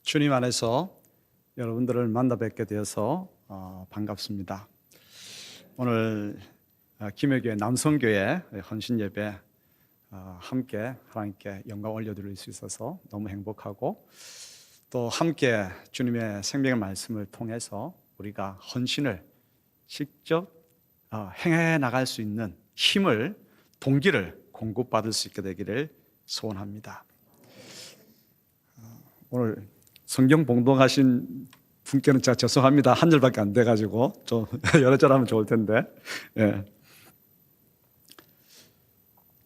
주님 안에서 여러분들을 만나 뵙게 되어서 반갑습니다. 오늘 김해교회 남성교회 헌신예배 함께 하나님께 영광 올려드릴 수 있어서 너무 행복하고, 또 함께 주님의 생명의 말씀을 통해서 우리가 헌신을 직접 행해 나갈 수 있는 힘을, 동기를 공급받을 수 있게 되기를 소원합니다. 오늘 성경 봉독하신 분께는 제가 죄송합니다. 한 절밖에 안 돼가지고 좀 여러 절 하면 좋을 텐데.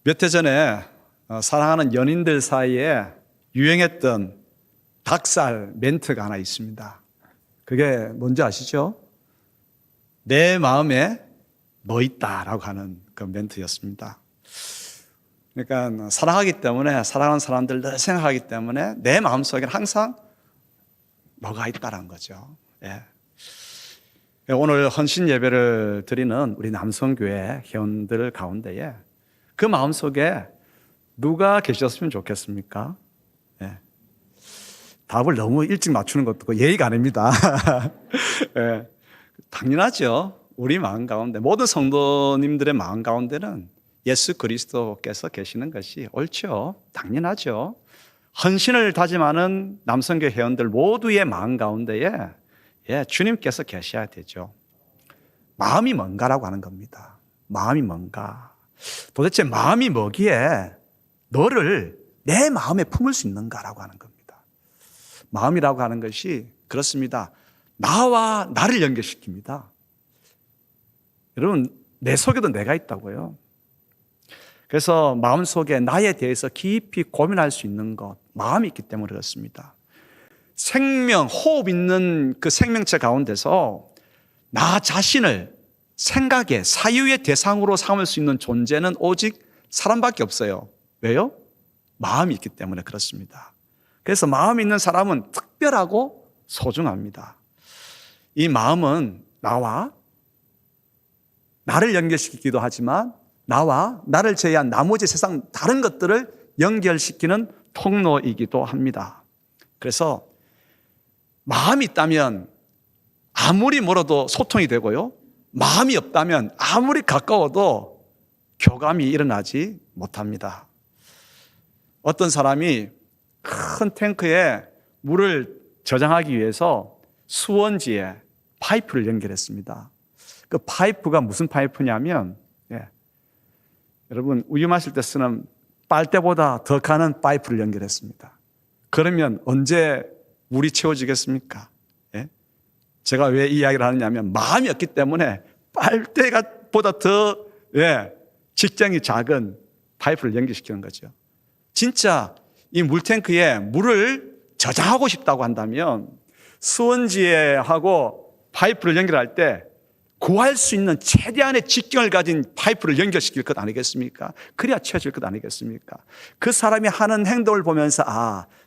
몇 해 전에 사랑하는 연인들 사이에 유행했던 닭살 멘트가 하나 있습니다. 그게 뭔지 아시죠? 내 마음에 너 있다라고 하는 그 멘트였습니다. 그러니까 사랑하기 때문에, 사랑하는 사람들 늘 생각하기 때문에 내 마음속에는 항상 너가 있다라는 거죠. 오늘 헌신 예배를 드리는 우리 남성교회 회원들 가운데에 그 마음속에 누가 계셨으면 좋겠습니까? 답을 너무 일찍 맞추는 것도 예의가 아닙니다. 당연하죠. 우리 마음 가운데, 모든 성도님들의 마음 가운데는 예수 그리스도께서 계시는 것이 옳죠. 당연하죠. 헌신을 다짐하는 남성교회 회원들 모두의 마음 가운데에 주님께서 계셔야 되죠. 마음이 뭔가라고 하는 겁니다. 마음이 뭔가. 도대체 마음이 뭐기에 너를 내 마음에 품을 수 있는가라고 하는 겁니다. 마음이라고 하는 것이 그렇습니다. 나와 나를 연결시킵니다. 여러분, 내 속에도 내가 있다고요. 그래서 마음속에 나에 대해서 깊이 고민할 수 있는 것, 마음이 있기 때문에 그렇습니다. 생명, 호흡 있는 그 생명체 가운데서 나 자신을 생각의, 사유의 대상으로 삼을 수 있는 존재는 오직 사람밖에 없어요. 왜요? 마음이 있기 때문에 그렇습니다. 그래서 마음이 있는 사람은 특별하고 소중합니다. 이 마음은 나와 나를 연결시키기도 하지만 나와 나를 제외한 나머지 세상 다른 것들을 연결시키는 통로이기도 합니다. 그래서 마음이 있다면 아무리 멀어도 소통이 되고요, 마음이 없다면 아무리 가까워도 교감이 일어나지 못합니다. 어떤 사람이 큰 탱크에 물을 저장하기 위해서 수원지에 파이프를 연결했습니다. 그 파이프가 무슨 파이프냐면 여러분, 우유 마실 때 쓰는 빨대보다 더 가는 파이프를 연결했습니다. 그러면 언제 물이 채워지겠습니까? 제가 왜 이 이야기를 하느냐면, 마음이 없기 때문에 빨대보다 더 직경이 작은 파이프를 연결시키는 거죠. 진짜 이 물탱크에 물을 저장하고 싶다고 한다면 수원지에 하고 파이프를 연결할 때 구할 수 있는 최대한의 직경을 가진 파이프를 연결시킬 것 아니겠습니까? 그래야 채워질 것 아니겠습니까? 그 사람이 하는 행동을 보면서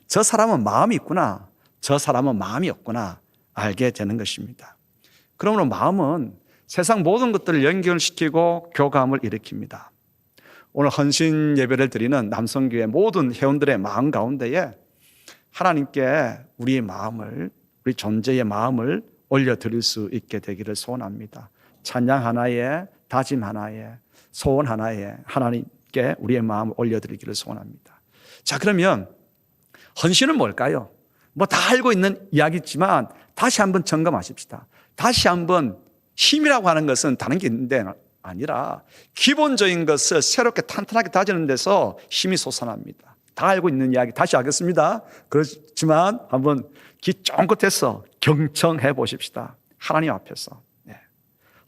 저 사람은 마음이 있구나, 저 사람은 마음이 없구나 알게 되는 것입니다. 그러므로 마음은 세상 모든 것들을 연결시키고 교감을 일으킵니다. 오늘 헌신 예배를 드리는 남성교회 모든 회원들의 마음 가운데에 하나님께 우리의 마음을, 우리 존재의 마음을 올려드릴 수 있게 되기를 소원합니다. 찬양 하나에, 다짐 하나에, 소원 하나에 하나님께 우리의 마음을 올려드리기를 소원합니다. 자, 그러면 헌신은 뭘까요? 다 알고 있는 이야기지만 다시 한번 점검하십시다. 다시 한번, 힘이라고 하는 것은 다른 게 있는데 아니라 기본적인 것을 새롭게 탄탄하게 다지는 데서 힘이 솟아납니다. 다 알고 있는 이야기 다시 하겠습니다. 그렇지만 한번 귀 쫑긋해서 경청해 보십시다. 하나님 앞에서.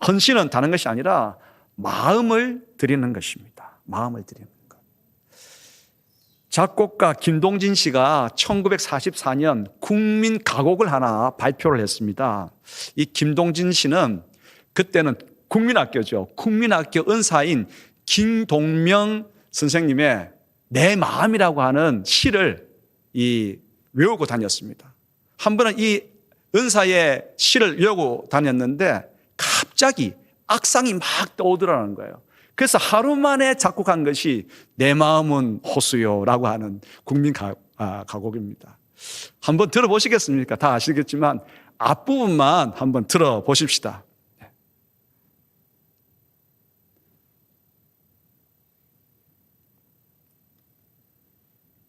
헌신은 다른 것이 아니라 마음을 드리는 것입니다. 마음을 드리는 것. 작곡가 김동진 씨가 1944년 국민 가곡을 하나 발표를 했습니다. 이 김동진 씨는 그때는 국민학교죠. 국민학교 은사인 김동명 선생님의 내 마음이라고 하는 시를 외우고 다녔습니다. 한 번은 이 은사의 시를 외우고 다녔는데 갑자기 악상이 막 떠오르라는 거예요. 그래서 하루 만에 작곡한 것이 내 마음은 호수요라고 하는 국민 가곡입니다. 한번 들어보시겠습니까? 다 아시겠지만 앞부분만 한번 들어보십시다.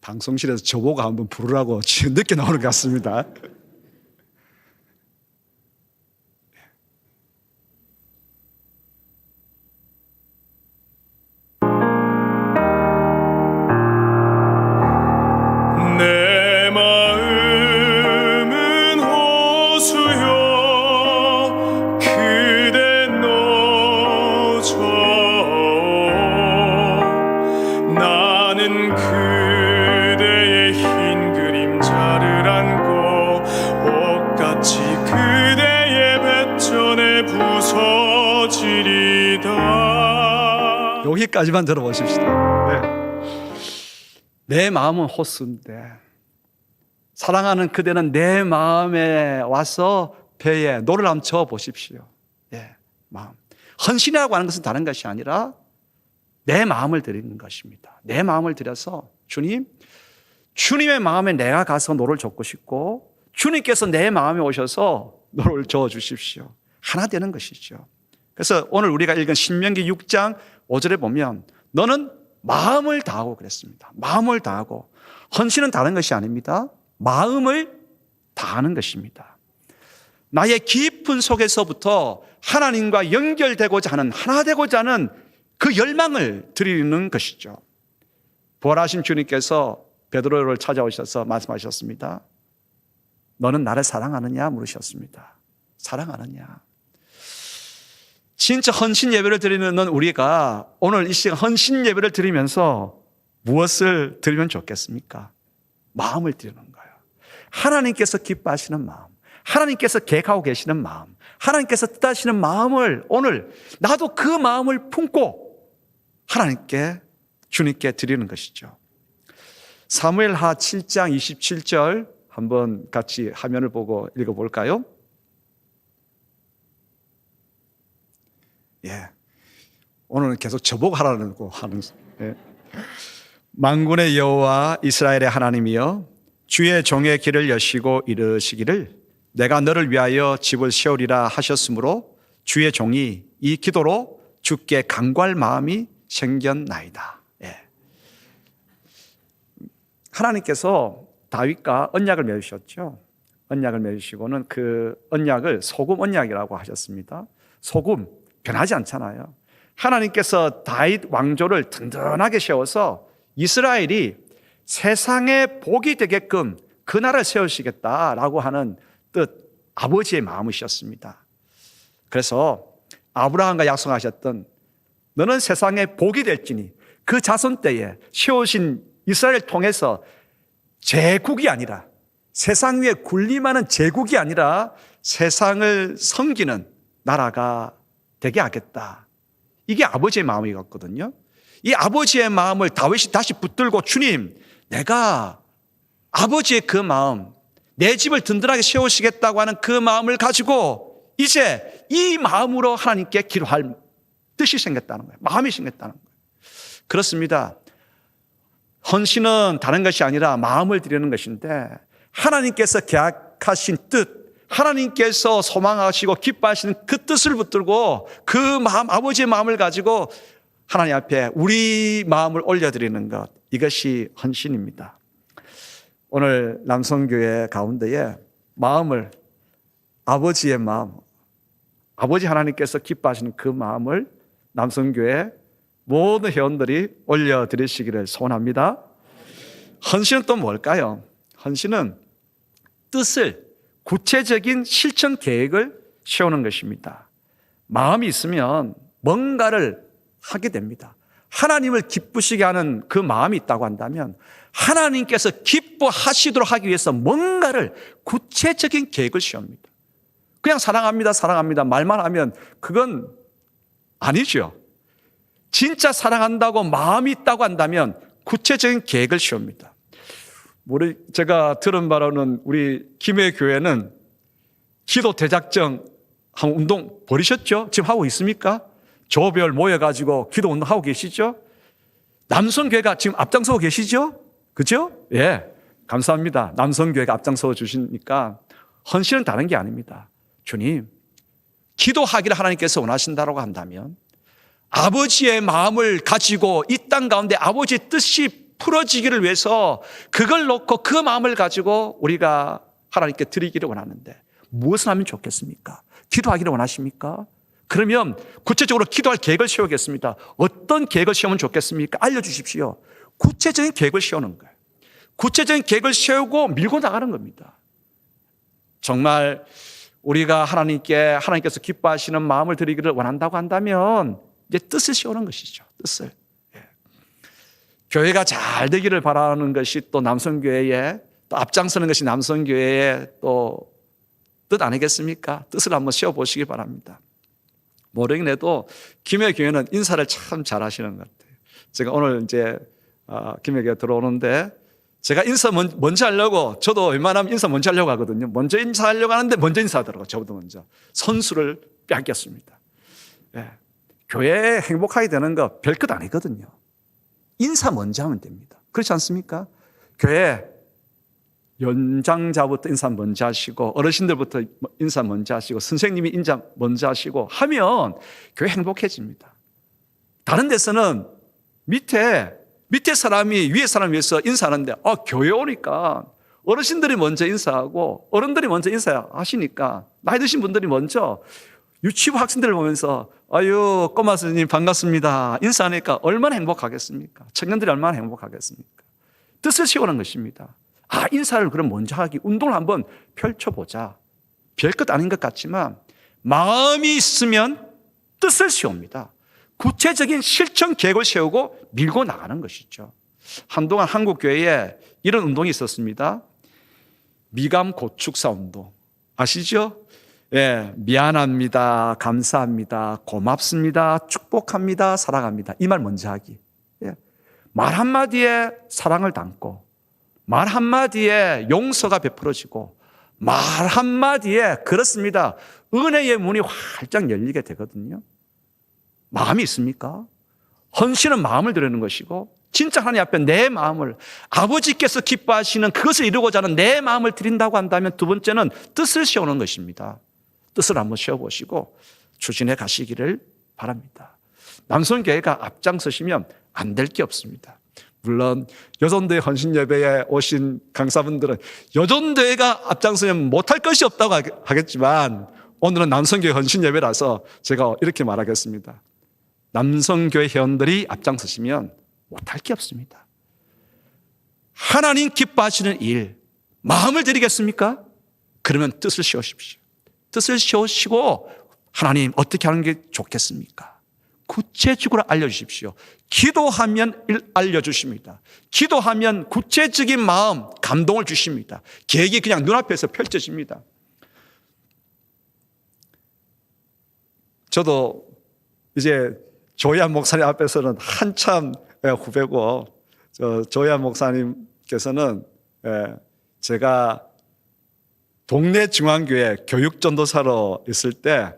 방송실에서 저보고 한번 부르라고 지금 늦게 나오는 것 같습니다. 내 마음은 호수여 그대 노저 나는 그대의 흰 그림자를 안고 옷같이 그대의 배전에 부서지리다. 여기까지만 들어보십시다. 네. 내 마음은 호수인데 사랑하는 그대는 내 마음에 와서 배에 노를 한번 쳐 보십시오. 예, 마음. 헌신이라고 하는 것은 다른 것이 아니라 내 마음을 드리는 것입니다. 내 마음을 드려서 주님의 마음에 내가 가서 노를 젓고 싶고 주님께서 내 마음에 오셔서 노를 저어 주십시오. 하나 되는 것이죠. 그래서 오늘 우리가 읽은 신명기 6장 5절에 보면 너는 마음을 다하고 그랬습니다. 마음을 다하고. 헌신은 다른 것이 아닙니다. 마음을 다하는 것입니다. 나의 깊은 속에서부터 하나님과 연결되고자 하는, 하나 되고자 하는 그 열망을 드리는 것이죠. 부활하신 주님께서 베드로를 찾아오셔서 말씀하셨습니다. 너는 나를 사랑하느냐 물으셨습니다. 사랑하느냐. 진짜 헌신 예배를 드리는 우리가 오늘 이 시간 헌신 예배를 드리면서 무엇을 드리면 좋겠습니까? 마음을 드리는 거예요. 하나님께서 기뻐하시는 마음, 하나님께서 계획하고 계시는 마음, 하나님께서 뜻하시는 마음을 오늘 나도 그 마음을 품고 하나님께, 주님께 드리는 것이죠. 사무엘하 7장 27절 한번 같이 화면을 보고 읽어볼까요? 예. 오늘은 계속 저보고 하라고 하는. 예. 만군의 여호와 이스라엘의 하나님이여 주의 종의 길을 여시고 이르시기를 내가 너를 위하여 집을 세우리라 하셨으므로 주의 종이 이 기도로 주께 간구할 마음이 생겼나이다. 예. 하나님께서 다윗과 언약을 맺으셨죠. 언약을 맺으시고는 그 언약을 소금 언약이라고 하셨습니다. 소금 변하지 않잖아요. 하나님께서 다윗 왕조를 든든하게 세워서 이스라엘이 세상에 복이 되게끔 그 나라를 세우시겠다라고 하는 뜻, 아버지의 마음이셨습니다. 그래서 아브라함과 약속하셨던 너는 세상에 복이 될지니 그 자손 때에 세우신 이스라엘을 통해서 제국이 아니라 세상 위에 군림하는 제국이 아니라 세상을 섬기는 나라가 되게 하겠다. 이게 아버지의 마음이었거든요. 이 아버지의 마음을 다윗이 다시 붙들고 주님, 내가 아버지의 그 마음, 내 집을 든든하게 세우시겠다고 하는 그 마음을 가지고 이제 이 마음으로 하나님께 기도할 뜻이 생겼다는 거예요. 마음이 생겼다는 거예요. 그렇습니다. 헌신은 다른 것이 아니라 마음을 드리는 것인데 하나님께서 계약하신 뜻, 하나님께서 소망하시고 기뻐하시는 그 뜻을 붙들고 그 마음, 아버지의 마음을 가지고 하나님 앞에 우리 마음을 올려드리는 것, 이것이 헌신입니다. 오늘 남성교회 가운데에 마음을, 아버지의 마음, 아버지 하나님께서 기뻐하시는 그 마음을 남성교회 모든 회원들이 올려드리시기를 소원합니다. 헌신은 또 뭘까요? 헌신은 뜻을, 구체적인 실천 계획을 세우는 것입니다. 마음이 있으면 뭔가를 하게 됩니다. 하나님을 기쁘시게 하는 그 마음이 있다고 한다면 하나님께서 기뻐하시도록 하기 위해서 뭔가를 구체적인 계획을 세웁니다. 그냥 사랑합니다, 사랑합니다 말만 하면 그건 아니죠. 진짜 사랑한다고 마음이 있다고 한다면 구체적인 계획을 세웁니다. 제가 들은 바로는 우리 김해 교회는 기도 대작정 한 운동 버리셨죠? 지금 하고 있습니까? 조별 모여가지고 기도 운동하고 계시죠? 남성교회가 지금 앞장서고 계시죠? 그죠? 예. 감사합니다. 남성교회가 앞장서 주시니까 헌신은 다른 게 아닙니다. 주님, 기도하기를 하나님께서 원하신다고 한다면 아버지의 마음을 가지고 이 땅 가운데 아버지의 뜻이 풀어지기를 위해서 그걸 놓고 그 마음을 가지고 우리가 하나님께 드리기를 원하는데 무엇을 하면 좋겠습니까? 기도하기를 원하십니까? 그러면 구체적으로 기도할 계획을 세우겠습니다. 어떤 계획을 세우면 좋겠습니까? 알려주십시오. 구체적인 계획을 세우는 거예요. 구체적인 계획을 세우고 밀고 나가는 겁니다. 정말 우리가 하나님께서 기뻐하시는 마음을 드리기를 원한다고 한다면 이제 뜻을 세우는 것이죠. 뜻을. 교회가 잘 되기를 바라는 것이 또 남성교회의 또 앞장서는 것이 남성교회의 또 뜻 아니겠습니까? 뜻을 한번 세워보시기 바랍니다. 모르긴 해도 김해 교회는 인사를 참 잘하시는 것 같아요. 제가 오늘 이제 김해 교회 들어오는데 제가 인사 먼저 하려고 저도 웬만하면 인사 먼저 하려고 하거든요. 먼저 인사하려고 하는데 먼저 인사하더라고요. 저보다 먼저. 선수를 뺏겼습니다. 예. 교회에 행복하게 되는 거 별것 아니거든요. 인사 먼저 하면 됩니다. 그렇지 않습니까? 교회 연장자부터 인사 먼저 하시고 어르신들부터 인사 먼저 하시고 선생님이 인사 먼저 하시고 하면 교회 행복해집니다. 다른 데서는 밑에 사람이 위에 사람 위해서 인사하는데 교회 오니까 어르신들이 먼저 인사하고 어른들이 먼저 인사하시니까 나이 드신 분들이 먼저 유치부 학생들을 보면서 아유 꼬마 선생님 반갑습니다 인사하니까 얼마나 행복하겠습니까? 청년들이 얼마나 행복하겠습니까? 뜻을 세우는 것입니다. 인사를 그럼 먼저 하기 운동을 한번 펼쳐보자. 별것 아닌 것 같지만 마음이 있으면 뜻을 세웁니다. 구체적인 실천 계획을 세우고 밀고 나가는 것이죠. 한동안 한국교회에 이런 운동이 있었습니다. 미감 고축사 운동 아시죠? 예, 미안합니다, 감사합니다, 고맙습니다, 축복합니다, 사랑합니다. 이 말 먼저 하기. 예. 말 한마디에 사랑을 담고 말 한마디에 용서가 베풀어지고 말 한마디에 그렇습니다. 은혜의 문이 활짝 열리게 되거든요. 마음이 있습니까? 헌신은 마음을 드리는 것이고 진짜 하나님 앞에 내 마음을 아버지께서 기뻐하시는 그것을 이루고자 하는 내 마음을 드린다고 한다면 두 번째는 뜻을 세우는 것입니다. 뜻을 한번 세워보시고 추진해 가시기를 바랍니다. 남성교회가 앞장서시면 안 될 게 없습니다. 물론 여전도회 헌신예배에 오신 강사분들은 여전도회가 앞장서면 못할 것이 없다고 하겠지만 오늘은 남성교회 헌신예배라서 제가 이렇게 말하겠습니다. 남성교회 회원들이 앞장서시면 못할 게 없습니다. 하나님 기뻐하시는 일 마음을 드리겠습니까? 그러면 뜻을 세우십시오. 뜻을 세우시고 하나님 어떻게 하는 게 좋겠습니까? 구체적으로 알려주십시오. 기도하면 알려주십니다. 기도하면 구체적인 마음, 감동을 주십니다. 계획이 그냥 눈앞에서 펼쳐집니다. 저도 이제 조희안 목사님 앞에서는 한참 후배고 조희안 목사님께서는 제가 동네 중앙교회 교육전도사로 있을 때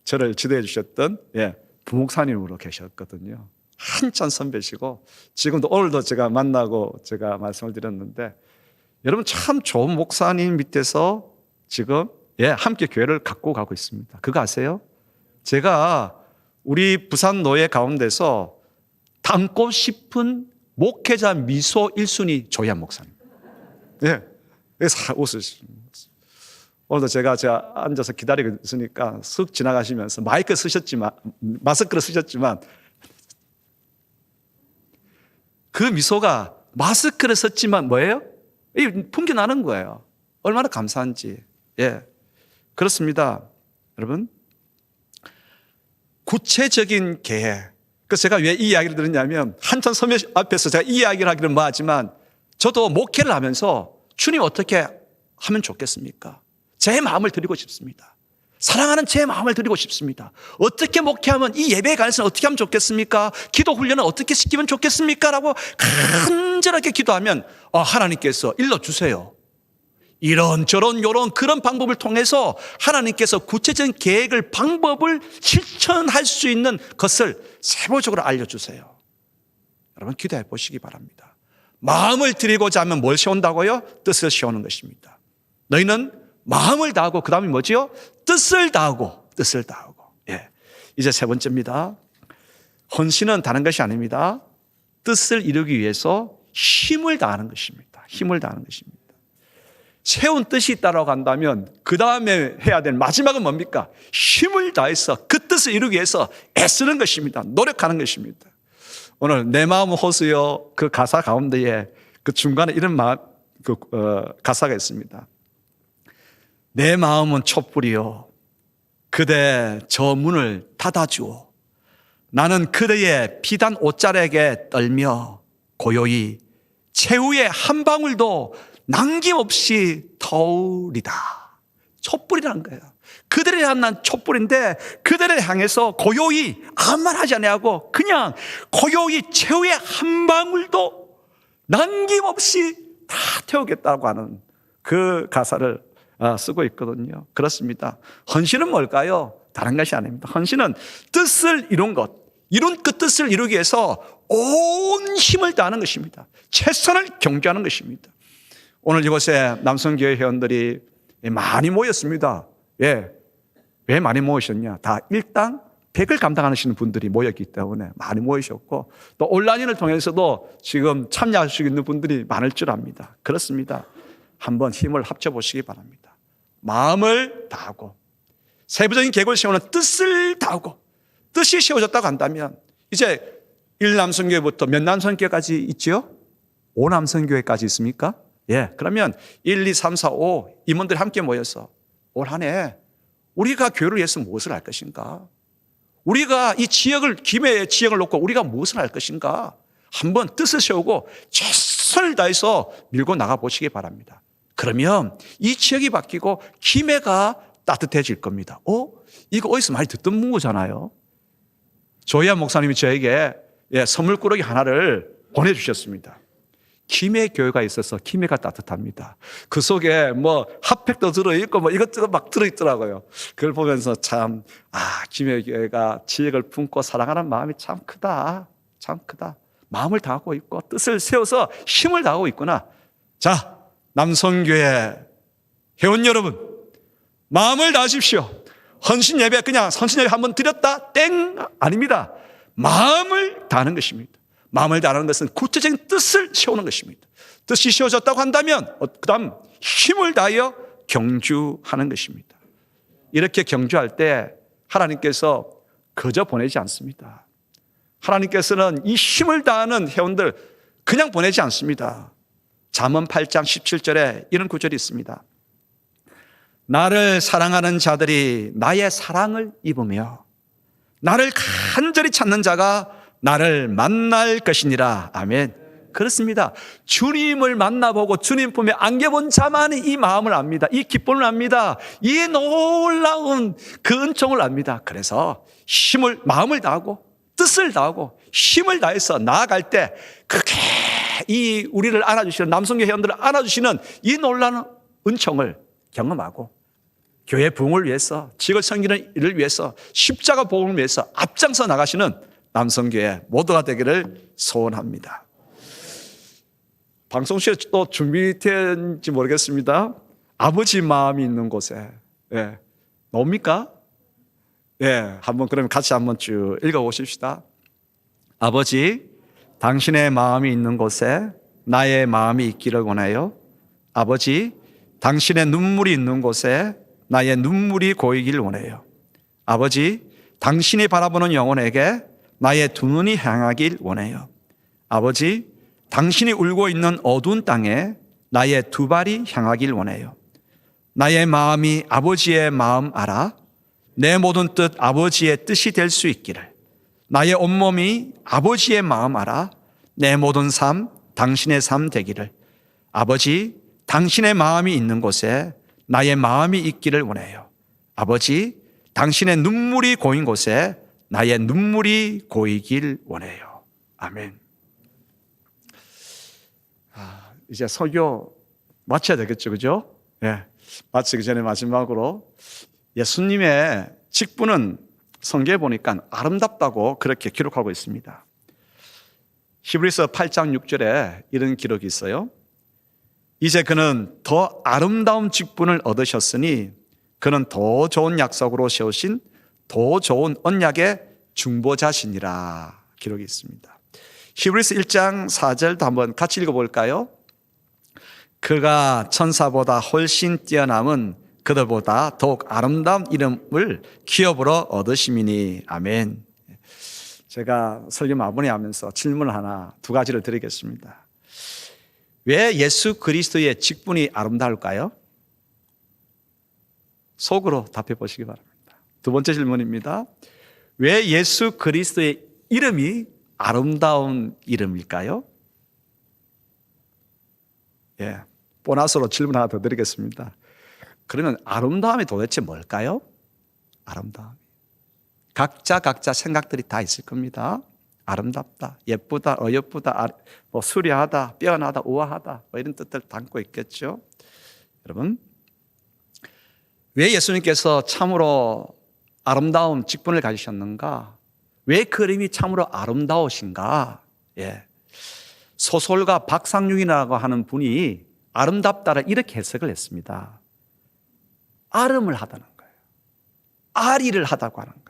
저를 지도해 주셨던 부목사님으로 계셨거든요. 한참 선배시고 지금도 오늘도 제가 만나고 제가 말씀을 드렸는데 여러분 참 좋은 목사님 밑에서 지금 함께 교회를 갖고 가고 있습니다. 그거 아세요? 제가 우리 부산 노예 가운데서 닮고 싶은 목회자 미소 1순위 조희안 목사님. 웃으시죠. 오늘도 제가 앉아서 기다리고 있으니까 쓱 지나가시면서 마스크를 쓰셨지만 그 미소가 마스크를 썼지만 뭐예요? 풍겨나는 거예요. 얼마나 감사한지. 그렇습니다. 여러분. 구체적인 계획. 그래서 제가 왜 이 이야기를 들었냐면 한참 선배 앞에서 제가 이 이야기를 하기는 뭐하지만 저도 목회를 하면서 주님 어떻게 하면 좋겠습니까? 제 마음을 드리고 싶습니다. 사랑하는 제 마음을 드리고 싶습니다. 어떻게 목회하면 이 예배에 관해서는 어떻게 하면 좋겠습니까? 기도 훈련은 어떻게 시키면 좋겠습니까? 라고 간절하게 기도하면 하나님께서 일러주세요. 이런저런 요런 그런 방법을 통해서 하나님께서 구체적인 계획을 방법을 실천할 수 있는 것을 세부적으로 알려주세요. 여러분 기도해 보시기 바랍니다. 마음을 드리고자 하면 뭘 세운다고요? 뜻을 세우는 것입니다. 너희는 마음을 다하고 그 다음에 뭐지요? 뜻을 다하고 예. 이제 세 번째입니다. 헌신은 다른 것이 아닙니다. 뜻을 이루기 위해서 힘을 다하는 것입니다. 힘을 다하는 것입니다. 세운 뜻이 있다고 한다면 그 다음에 해야 될 마지막은 뭡니까? 힘을 다해서 그 뜻을 이루기 위해서 애쓰는 것입니다. 노력하는 것입니다. 오늘 내 마음은 호수여 그 가사 가운데에 그 중간에 이런 가사가 있습니다. 내 마음은 촛불이요 그대 저 문을 닫아주오. 나는 그대의 비단 옷자락에 떨며 고요히 최후의 한 방울도 남김없이 터우리다. 촛불이라는 거예요. 그들을 향한 난 촛불인데 그들을 향해서 고요히 아무 말 하지 않고 그냥 고요히 최후의 한 방울도 남김없이 다 태우겠다고 하는 그 가사를 쓰고 있거든요. 그렇습니다. 헌신은 뭘까요? 다른 것이 아닙니다. 헌신은 뜻을 이룬 것, 이룬 그 뜻을 이루기 위해서 온 힘을 다하는 것입니다. 최선을 경주하는 것입니다. 오늘 이곳에 남성교회 회원들이 많이 모였습니다. 예. 왜 많이 모이셨냐? 다 일당 100을 감당하시는 분들이 모였기 때문에 많이 모이셨고 또 온라인을 통해서도 지금 참여할 수 있는 분들이 많을 줄 압니다. 그렇습니다. 한번 힘을 합쳐보시기 바랍니다. 마음을 다하고 세부적인 계획을 세우는 뜻을 다하고 뜻이 세워졌다고 한다면 이제 1남성교회부터 몇 남성교회까지 있죠? 5남성교회까지 있습니까? 예, 그러면 1, 2, 3, 4, 5 임원들이 함께 모여서 올 한 해 우리가 교회를 위해서 무엇을 할 것인가? 우리가 이 지역을, 김해의 지역을 놓고 우리가 무엇을 할 것인가? 한번 뜻을 세우고 최선을 다해서 밀고 나가 보시기 바랍니다. 그러면 이 지역이 바뀌고 김해가 따뜻해질 겁니다. 이거 어디서 많이 듣던 문구잖아요. 조희안 목사님이 저에게 선물꾸러기 하나를 보내주셨습니다. 김해 교회가 있어서 김해가 따뜻합니다. 그 속에 뭐 핫팩도 들어있고 뭐 이것저것 막 들어있더라고요. 그걸 보면서 참, 김해 교회가 지역을 품고 사랑하는 마음이 참 크다. 참 크다. 마음을 다하고 있고 뜻을 세워서 힘을 다하고 있구나. 자, 남성교회 회원 여러분, 마음을 다하십시오. 헌신 예배 그냥 헌신 예배 한번 드렸다 땡 아닙니다. 마음을 다하는 것입니다. 마음을 다하는 것은 구체적인 뜻을 세우는 것입니다. 뜻이 세워졌다고 한다면 그 다음 힘을 다하여 경주하는 것입니다. 이렇게 경주할 때 하나님께서 그저 보내지 않습니다. 하나님께서는 이 힘을 다하는 회원들 그냥 보내지 않습니다. 잠언 8장 17절에 이런 구절이 있습니다. 나를 사랑하는 자들이 나의 사랑을 입으며 나를 간절히 찾는 자가 나를 만날 것이니라. 아멘. 그렇습니다. 주님을 만나보고 주님 품에 안겨본 자만이 이 마음을 압니다. 이 기쁨을 압니다. 이 놀라운 그 은총을 압니다. 그래서 마음을 다하고 뜻을 다하고 힘을 다해서 나아갈 때 그렇게 이 우리를 안아주시는 남성교 회원들을 안아주시는 이 놀라운 은총을 경험하고 교회 부흥을 위해서 지역을 섬기는 일을 위해서 십자가 복음을 위해서 앞장서 나가시는 남성교회 모두가 되기를 소원합니다. 방송실에 또 준비된지 모르겠습니다. 아버지 마음이 있는 곳에 나옵니까? 한번 그러면 같이 한번 쭉 읽어보십시다. 아버지, 당신의 마음이 있는 곳에 나의 마음이 있기를 원하여 아버지, 당신의 눈물이 있는 곳에 나의 눈물이 고이길 원해요. 아버지, 당신이 바라보는 영혼에게 나의 두 눈이 향하길 원해요. 아버지, 당신이 울고 있는 어두운 땅에 나의 두 발이 향하길 원해요. 나의 마음이 아버지의 마음 알아 내 모든 뜻 아버지의 뜻이 될 수 있기를. 나의 온몸이 아버지의 마음 알아 내 모든 삶 당신의 삶 되기를. 아버지, 당신의 마음이 있는 곳에 나의 마음이 있기를 원해요. 아버지, 당신의 눈물이 고인 곳에 나의 눈물이 고이길 원해요. 아멘. 이제 설교 마쳐야 되겠죠, 그죠? 마치기 전에 마지막으로 예수님의 직분은 성경에 보니까 아름답다고 그렇게 기록하고 있습니다. 히브리서 8장 6절에 이런 기록이 있어요. 이제 그는 더 아름다운 직분을 얻으셨으니 그는 더 좋은 약속으로 세우신 더 좋은 언약의 중보자시니라 기록이 있습니다. 히브리서 1장 4절도 한번 같이 읽어볼까요? 그가 천사보다 훨씬 뛰어남은 그들보다 더욱 아름다운 이름을 기업으로 얻으심이니 아멘. 제가 설교 마무리하면서 질문을 두 가지를 드리겠습니다. 왜 예수 그리스도의 직분이 아름다울까요? 속으로 답해 보시기 바랍니다. 두 번째 질문입니다. 왜 예수 그리스도의 이름이 아름다운 이름일까요? 예, 보너스로 질문 하나 더 드리겠습니다. 그러면 아름다움이 도대체 뭘까요? 아름다움. 각자 생각들이 다 있을 겁니다. 아름답다, 예쁘다, 어여쁘다, 수려하다, 빼어나다, 우아하다 이런 뜻을 담고 있겠죠. 여러분, 왜 예수님께서 참으로 아름다운 직분을 가지셨는가? 왜 그 이름이 참으로 아름다우신가? 예. 소설가 박상용이라고 하는 분이 아름답다를 이렇게 해석을 했습니다. 아름을 하다는 거예요. 아리를 하다고 하는 거예요.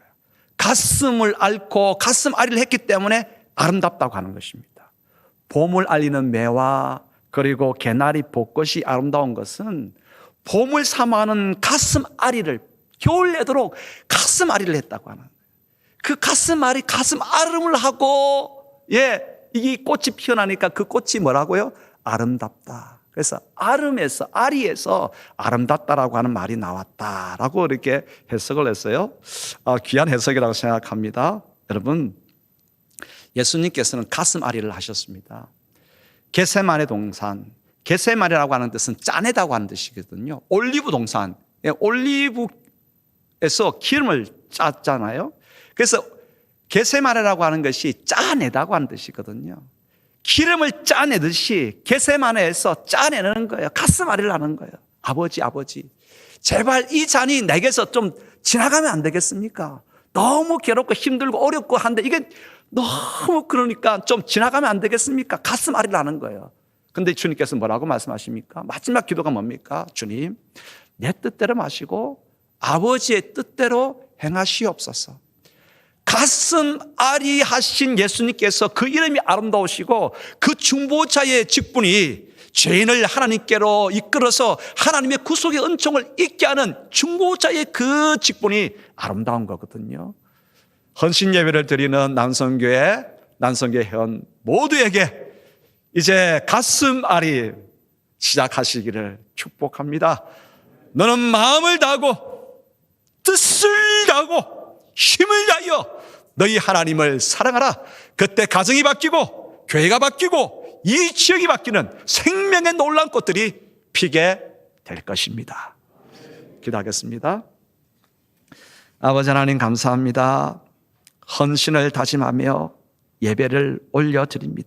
가슴을 앓고 가슴 아리를 했기 때문에 아름답다고 하는 것입니다. 봄을 알리는 매화 그리고 개나리 벚꽃이 아름다운 것은 봄을 삼아하는 가슴 아리를 겨울 내도록 가슴 아리를 했다고 하는 거예요. 그 가슴 아리, 가슴 아름을 하고 이 꽃이 피어나니까 그 꽃이 뭐라고요? 아름답다. 그래서 아름에서 아리에서 아름답다라고 하는 말이 나왔다라고 이렇게 해석을 했어요. 귀한 해석이라고 생각합니다. 여러분, 예수님께서는 가슴 아리를 하셨습니다. 겟세마네 동산, 겟세마네라고 하는 뜻은 짜내다고 하는 뜻이거든요. 올리브 동산, 올리브에서 기름을 짰잖아요. 그래서 겟세마네라고 하는 것이 짜내다고 하는 뜻이거든요. 기름을 짜내듯이 겟세마네에서 짜내는 거예요. 가슴 아리를 하는 거예요. 아버지, 제발 이 잔이 내게서 좀 지나가면 안 되겠습니까? 너무 괴롭고 힘들고 어렵고 한데 이게 너무 그러니까 좀 지나가면 안 되겠습니까? 가슴 아리를 하는 거예요. 근데 주님께서 뭐라고 말씀하십니까? 마지막 기도가 뭡니까? 주님, 내 뜻대로 마시고 아버지의 뜻대로 행하시옵소서. 가슴 아리 하신 예수님께서 그 이름이 아름다우시고 그 중보자의 직분이 죄인을 하나님께로 이끌어서 하나님의 구속의 은총을 잊게 하는 중보자의 그 직분이 아름다운 거거든요. 헌신 예배를 드리는 난성교회 회원 모두에게 이제 가슴 아리 시작하시기를 축복합니다. 너는 마음을 다하고 뜻을 다하고 힘을 다하여 너희 하나님을 사랑하라. 그때 가정이 바뀌고 교회가 바뀌고 이 지역이 바뀌는 생명의 놀라운 꽃들이 피게 될 것입니다. 기도하겠습니다. 아버지 하나님 감사합니다. 헌신을 다짐하며 예배를 올려드립니다.